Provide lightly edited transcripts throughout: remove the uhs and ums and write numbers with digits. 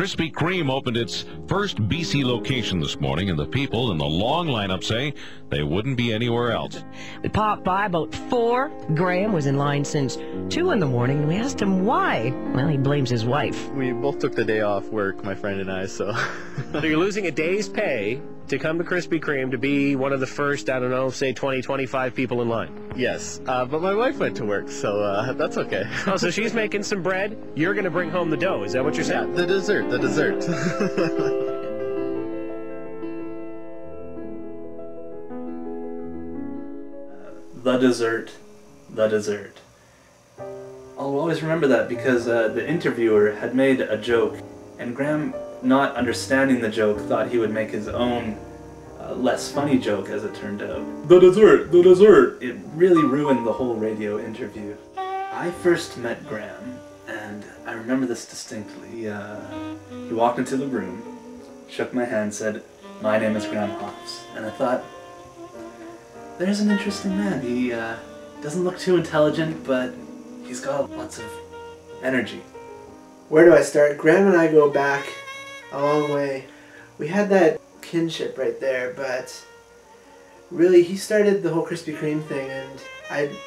Krispy Kreme opened its first BC location this morning, and the people in the long lineup say they wouldn't be anywhere else. We popped by about 4. Graham was in line since 2 in the morning, and we asked him why. Well, he blames his wife. We both took the day off work, my friend and I, so... So you're losing a day's pay to come to Krispy Kreme to be one of the first, I don't know, say 20, 25 people in line. Yes, but my wife went to work, so that's okay. Oh, so she's making some bread, you're going to bring home the dough, is that what you're saying? Yeah, the dessert. The dessert. I'll always remember that because the interviewer had made a joke, and Graham, not understanding the joke, thought he would make his own less funny joke, as it turned out. The dessert! It really ruined the whole radio interview. I first met Graham, and I remember this distinctly. He walked into the room, shook my hand, said, "My name is Graham Hofs," and I thought, there's an interesting man. He doesn't look too intelligent, but he's got lots of energy. Where do I start? Graham and I go back a long way. We had that kinship right there, but really he started the whole Krispy Kreme thing, and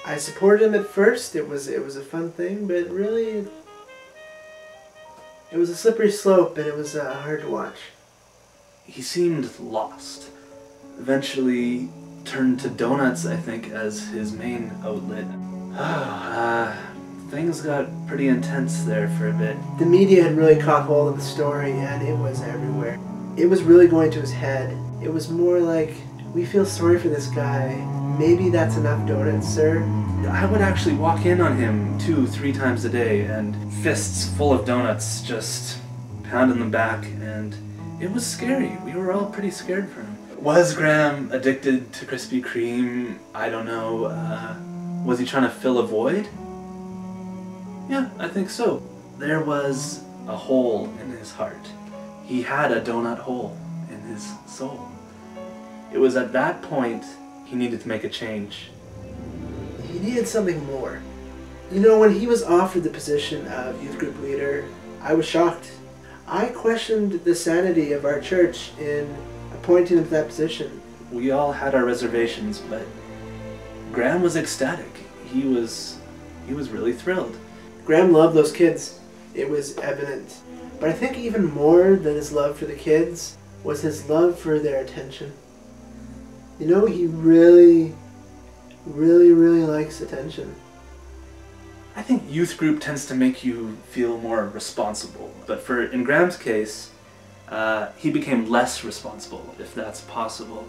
I supported him at first. It was a fun thing, but really it was a slippery slope, and it was hard to watch. He seemed lost. Eventually turned to donuts, I think, as his main outlet. Things got pretty intense there for a bit. The media had really caught hold of the story, and it was everywhere. It was really going to his head. It was more like, we feel sorry for this guy. Maybe that's enough donuts, sir. I would actually walk in on him 2-3 times a day, and fists full of donuts, just pounding them back, and it was scary. We were all pretty scared for him. Was Graham addicted to Krispy Kreme? I don't know. Was he trying to fill a void? Yeah, I think so. There was a hole in his heart. He had a donut hole in his soul. It was at that point he needed to make a change. He needed something more. You know, when he was offered the position of youth group leader, I was shocked. I questioned the sanity of our church in appointing him to that position. We all had our reservations, but Graham was ecstatic. He was really thrilled. Graham loved those kids. It was evident. But I think even more than his love for the kids was his love for their attention. You know, he really likes attention. I think youth group tends to make you feel more responsible. But in Graham's case, he became less responsible, if that's possible.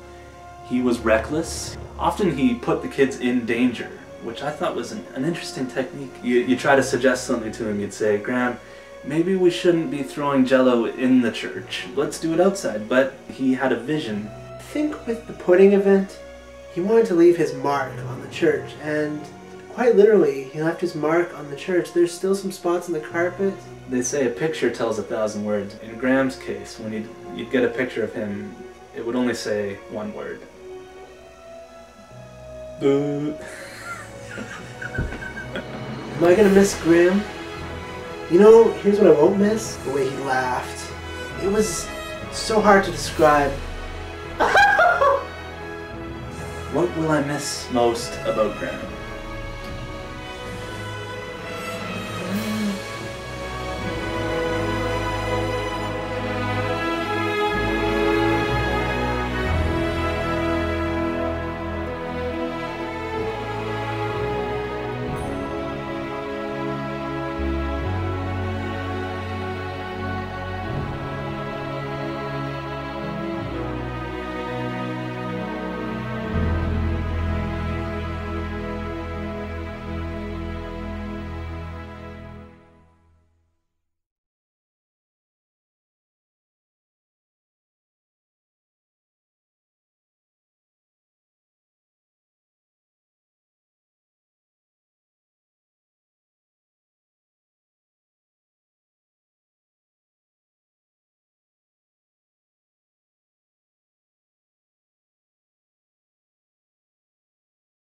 He was reckless. Often he put the kids in danger, which I thought was an interesting technique. You try to suggest something to him, you'd say, "Graham, maybe we shouldn't be throwing Jell-O in the church. Let's do it outside." But he had a vision. I think with the pudding event, he wanted to leave his mark on the church, and quite literally, he left his mark on the church. There's still some spots on the carpet. They say a picture tells 1,000 words. In Graham's case, when you'd get a picture of him, it would only say one word. Am I gonna miss Graham? You know, here's what I won't miss. The way he laughed. It was so hard to describe. What will I miss most about Graham?